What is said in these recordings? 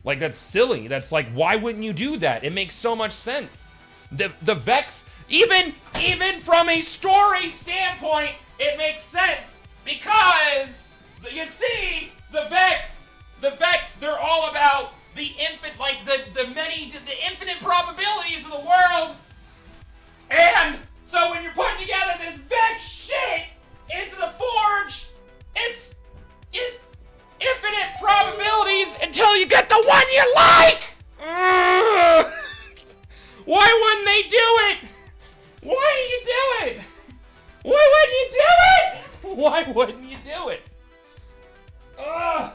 Like, that's silly. That's like, why wouldn't you do that? It makes so much sense. The Vex, even from a story standpoint, it makes sense because you see the Vex, they're all about the the infinite probabilities of the world. And so when you're putting together this Vex shit into the Forge, it's infinite probabilities until you get the one you like! Why wouldn't they do it? Why do you do it? Why wouldn't you do it? Why wouldn't you do it? Ugh.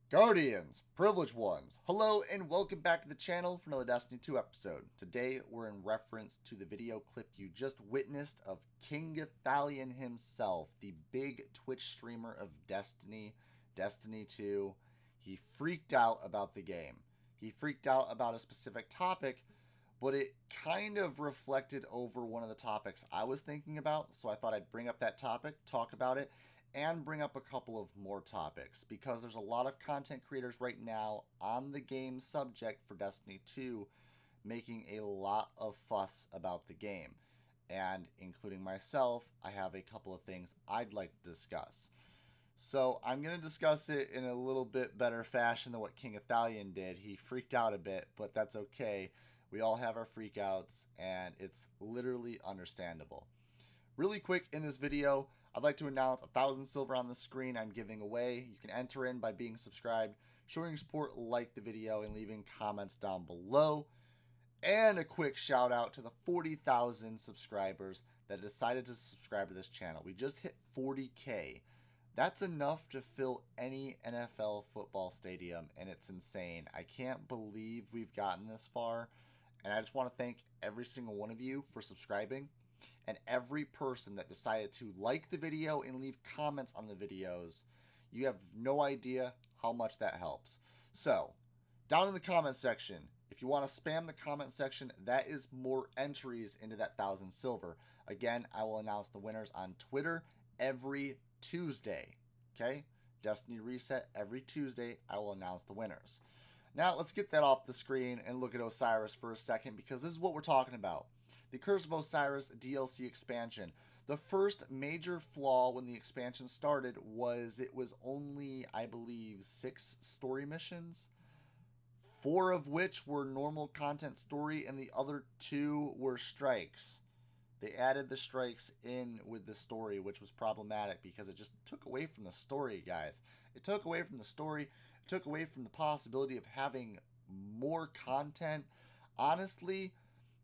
Guardians, privileged ones, hello and welcome back to the channel for another Destiny 2 episode. Today we're in reference to the video clip you just witnessed of King Gothalion himself, the big Twitch streamer of Destiny 2. He freaked out about the game. He freaked out about a specific topic, but it kind of reflected over one of the topics I was thinking about, so I thought I'd bring up that topic, talk about it, and bring up a couple of more topics because there's a lot of content creators right now on the game subject for Destiny 2 making a lot of fuss about the game. And including myself, I have a couple of things I'd like to discuss. So I'm going to discuss it in a little bit better fashion than what King Gothalion did. He freaked out a bit, but that's okay. We all have our freakouts, and it's literally understandable. Really quick in this video, I'd like to announce 1,000 silver on the screen I'm giving away. You can enter in by being subscribed, showing your support, like the video, and leaving comments down below. And a quick shout out to the 40,000 subscribers that decided to subscribe to this channel. We just hit 40K. That's enough to fill any NFL football stadium, and it's insane. I can't believe we've gotten this far, and I just want to thank every single one of you for subscribing. And every person that decided to like the video and leave comments on the videos. You have no idea how much that helps. So, down in the comment section, if you want to spam the comment section, that is more entries into that 1,000 silver. Again, I will announce the winners on Twitter every Tuesday. Okay? Destiny Reset every Tuesday, I will announce the winners. Now, let's get that off the screen and look at Osiris for a second, because this is what we're talking about. The Curse of Osiris DLC expansion. The first major flaw when the expansion started was it was only, I believe, 6 story missions, 4 of which were normal content story, and the other 2 were strikes. They added the strikes in with the story, which was problematic because it just took away from the story, guys. It took away from the story. It took away from the possibility of having more content. Honestly,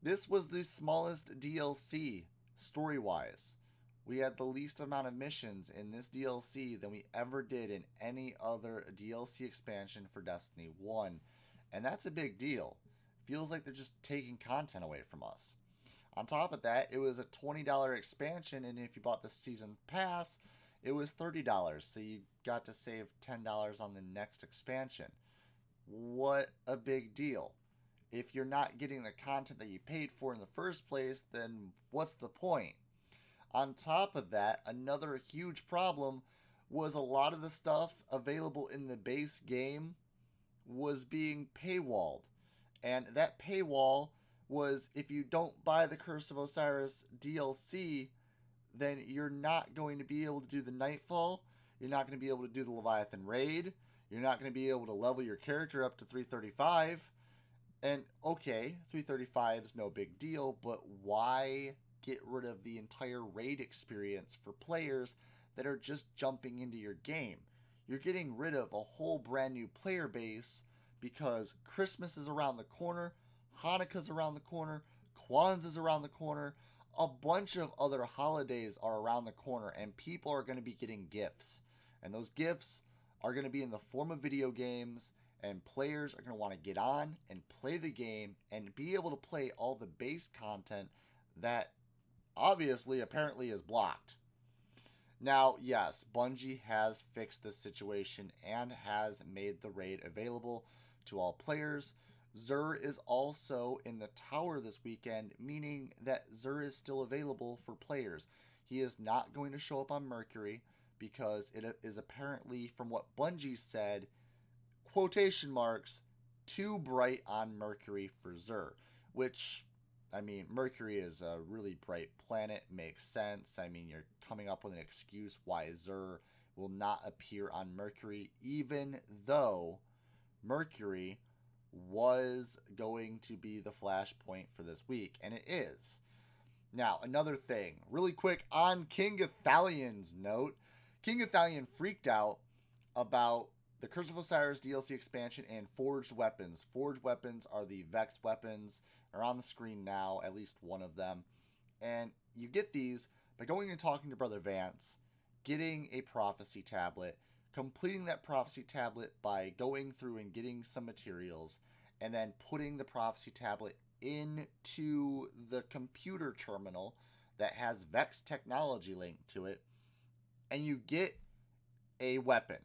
this was the smallest DLC, story-wise. We had the least amount of missions in this DLC than we ever did in any other DLC expansion for Destiny 1. And that's a big deal. Feels like they're just taking content away from us. On top of that, it was a $20 expansion, and if you bought the season pass, it was $30. So you got to save $10 on the next expansion. What a big deal. If you're not getting the content that you paid for in the first place, then what's the point? On top of that, another huge problem was a lot of the stuff available in the base game was being paywalled. And that paywall was, if you don't buy the Curse of Osiris DLC, then you're not going to be able to do the Nightfall. You're not going to be able to do the Leviathan Raid. You're not going to be able to level your character up to 335. And okay, 335 is no big deal, but why get rid of the entire raid experience for players that are just jumping into your game? You're getting rid of a whole brand new player base because Christmas is around the corner, Hanukkah's around the corner, Kwanzaa's around the corner, a bunch of other holidays are around the corner, and people are going to be getting gifts. And those gifts are going to be in the form of video games, and players are going to want to get on and play the game and be able to play all the base content that obviously apparently is blocked. Now, yes, Bungie has fixed this situation and has made the raid available to all players. Xur is also in the tower this weekend, meaning that Xur is still available for players. He is not going to show up on Mercury because it is apparently, from what Bungie said, quotation marks, too bright on Mercury for Xur, which, I mean, Mercury is a really bright planet, makes sense. I mean, you're coming up with an excuse why Xur will not appear on Mercury, even though Mercury was going to be the flashpoint for this week, and it is. Now, another thing, really quick on King Gothalion's note. King Gothalion freaked out about the Curse of Osiris DLC expansion and Forged Weapons. Forged Weapons are the Vex weapons. Are on the screen now, at least one of them. And you get these by going and talking to Brother Vance, getting a prophecy tablet, completing that prophecy tablet by going through and getting some materials, and then putting the prophecy tablet into the computer terminal that has Vex technology linked to it, and you get a weapon.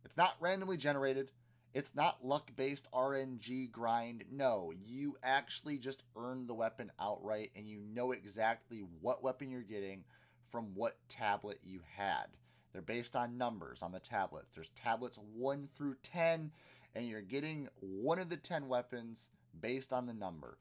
It's not randomly generated. It's not luck-based RNG grind. No, you actually just earn the weapon outright, and you know exactly what weapon you're getting from what tablet you had. They're based on numbers on the tablets. There's tablets 1 through 10, and you're getting one of the 10 weapons based on the number.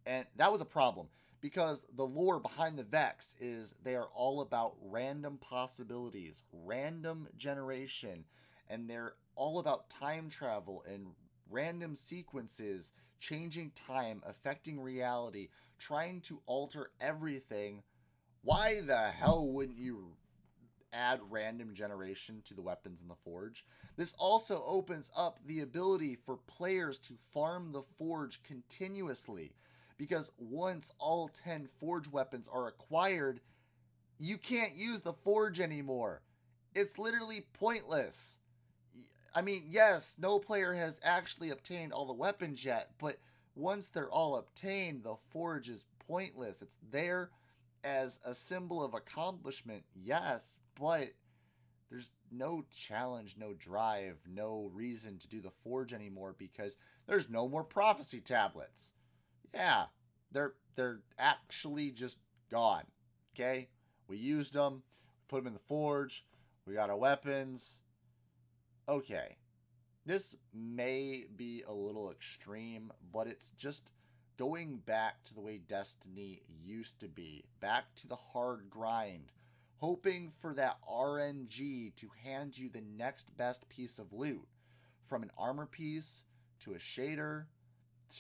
And that was a problem, because the lore behind the Vex is they are all about random possibilities, random generation, and they're all about time travel and random sequences, changing time, affecting reality, trying to alter everything. Why the hell wouldn't you add random generation to the weapons in the Forge? This also opens up the ability for players to farm the Forge continuously, because once all 10 Forge weapons are acquired, you can't use the Forge anymore. It's literally pointless. I mean, yes, no player has actually obtained all the weapons yet, but once they're all obtained, the Forge is pointless. It's there as a symbol of accomplishment, yes, but there's no challenge, no drive, no reason to do the Forge anymore because there's no more prophecy tablets. Yeah, they're actually just gone. Okay? We used them, put them in the Forge, we got our weapons. Okay, this may be a little extreme, but it's just going back to the way Destiny used to be, back to the hard grind, hoping for that RNG to hand you the next best piece of loot, from an armor piece to a shader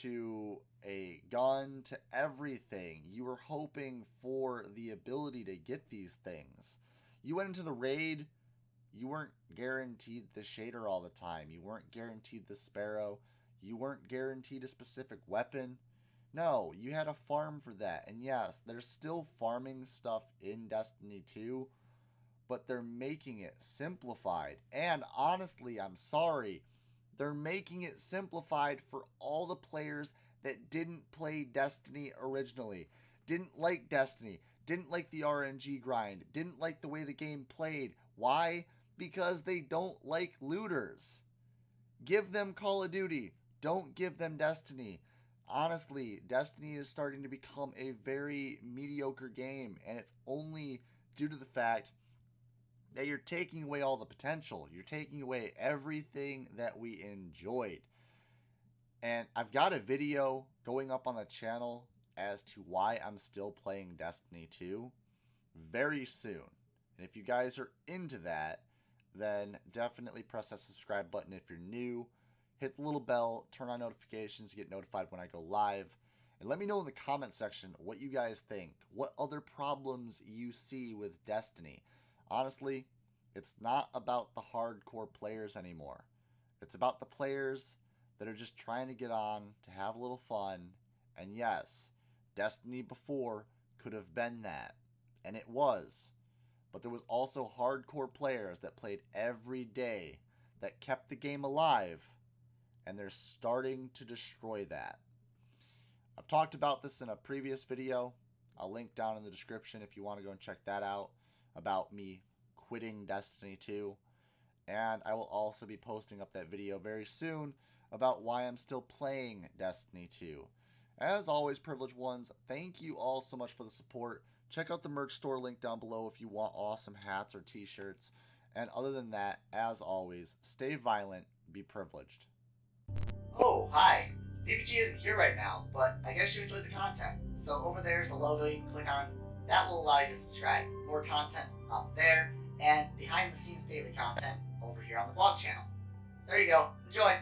to a gun to everything. You were hoping for the ability to get these things. You went into the raid, you weren't guaranteed the shader all the time. You weren't guaranteed the sparrow. You weren't guaranteed a specific weapon. No, you had a farm for that. And yes, there's still farming stuff in Destiny 2, but they're making it simplified. And honestly, I'm sorry, they're making it simplified for all the players that didn't play Destiny originally, didn't like Destiny, didn't like the RNG grind, didn't like the way the game played. Why? Because they don't like looters. Give them Call of Duty. Don't give them Destiny. Honestly, Destiny is starting to become a very mediocre game, and it's only due to the fact that you're taking away all the potential. You're taking away everything that we enjoyed. And I've got a video going up on the channel as to why I'm still playing Destiny 2 very soon. And if you guys are into that, then definitely press that subscribe button if you're new. Hit the little bell, turn on notifications to get notified when I go live. And let me know in the comment section what you guys think. What other problems you see with Destiny. Honestly, it's not about the hardcore players anymore. It's about the players that are just trying to get on, to have a little fun. And yes, Destiny before could have been that. And it was. But there was also hardcore players that played every day, that kept the game alive, and they're starting to destroy that. I've talked about this in a previous video. I'll link down in the description if you want to go and check that out, about me quitting Destiny 2. And I will also be posting up that video very soon about why I'm still playing Destiny 2. As always, Privileged Ones, thank you all so much for the support. Check out the merch store link down below if you want awesome hats or t-shirts. And other than that, as always, stay violent, be privileged. Oh, hi. VPG isn't here right now, but I guess you enjoyed the content. So over there's the logo you can click on. That will allow you to subscribe. More content up there, and behind the scenes daily content over here on the vlog channel. There you go. Enjoy.